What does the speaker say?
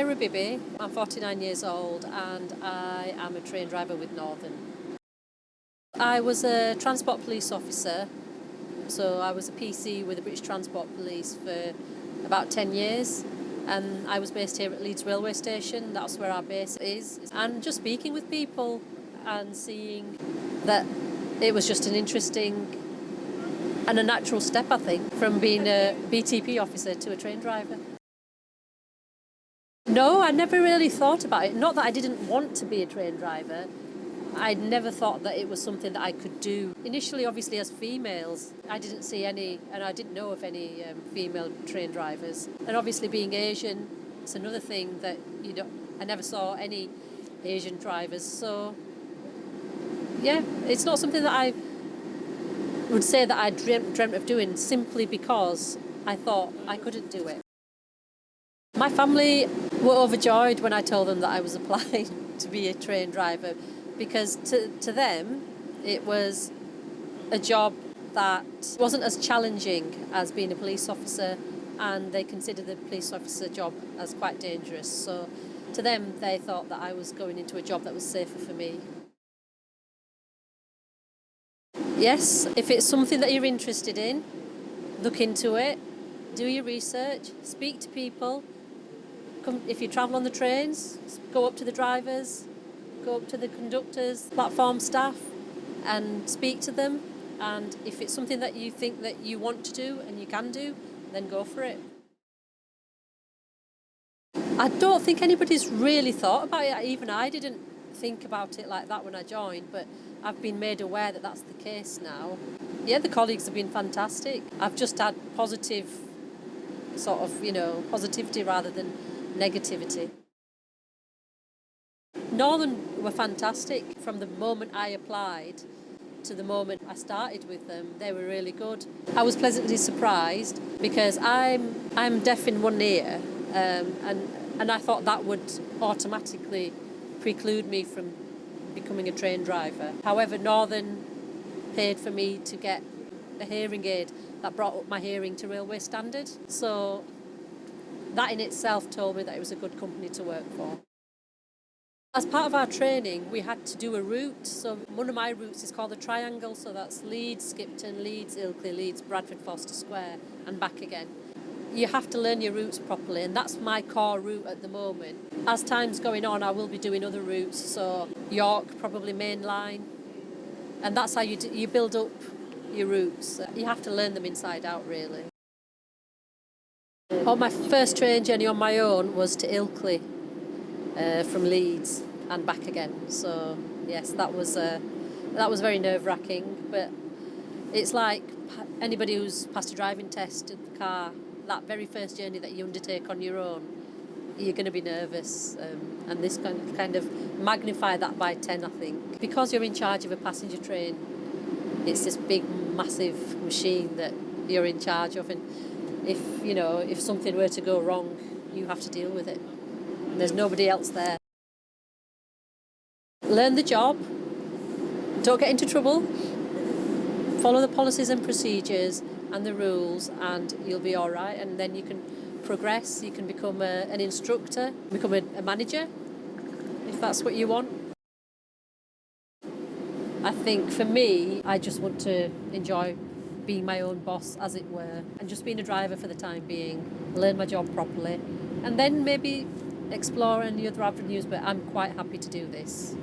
Tahira Bibi, I'm 49 years old and I am a train driver with Northern. I was a transport police officer, so I was a PC with the British Transport Police for about 10 years, and I was based here at Leeds railway station. That's where our base is. And just speaking with people and seeing that it was just an interesting and a natural step, I think, from being a BTP officer to a train driver. No, I never really thought about it. Not that I didn't want to be a train driver. I'd never thought that it was something that I could do. Initially, obviously, as females, I didn't see any, and I didn't know of any female train drivers. And obviously, being Asian, it's another thing that I never saw any Asian drivers. So, yeah, it's not something that I would say that I dreamt of doing simply because I thought I couldn't do it. My family were overjoyed when I told them that I was applying to be a train driver, because to them it was a job that wasn't as challenging as being a police officer, and they considered the police officer job as quite dangerous. So to them, they thought that I was going into a job that was safer for me. Yes, if it's something that you're interested in, look into it, do your research, speak to people. If you travel on the trains, go up to the drivers, go up to the conductors, platform staff, and speak to them. And if it's something that you think that you want to do and you can do, then go for it. I don't think anybody's really thought about it. Even I didn't think about it like that when I joined, but I've been made aware that that's the case now. Yeah, the colleagues have been fantastic. I've just had positive positivity rather than negativity. Northern were fantastic. From the moment I applied to the moment I started with them, they were really good. I was pleasantly surprised because I'm deaf in one ear, and I thought that would automatically preclude me from becoming a train driver. However, Northern paid for me to get a hearing aid that brought up my hearing to railway standard. So that in itself told me that it was a good company to work for. As part of our training, we had to do a route. So one of my routes is called the Triangle. So that's Leeds, Skipton, Leeds, Ilkley, Leeds, Bradford, Foster Square, and back again. You have to learn your routes properly, and that's my core route at the moment. As time's going on, I will be doing other routes. So York, probably main line. And that's how you build up your routes. You have to learn them inside out, really. My first train journey on my own was to Ilkley from Leeds and back again. So yes, that was very nerve-wracking. But it's like anybody who's passed a driving test in the car. That very first journey that you undertake on your own, you're going to be nervous, and this kind of magnify that by 10, I think. Because you're in charge of a passenger train, it's this big, massive machine that you're in charge of, and if something were to go wrong, you have to deal with it. And there's nobody else there. Learn the job, don't get into trouble, follow the policies and procedures and the rules, and you'll be all right. And then you can progress, you can become an instructor, become a manager, if that's what you want. I think for me, I just want to enjoy being my own boss, as it were, and just being a driver for the time being, learn my job properly, and then maybe explore any other avenues, but I'm quite happy to do this.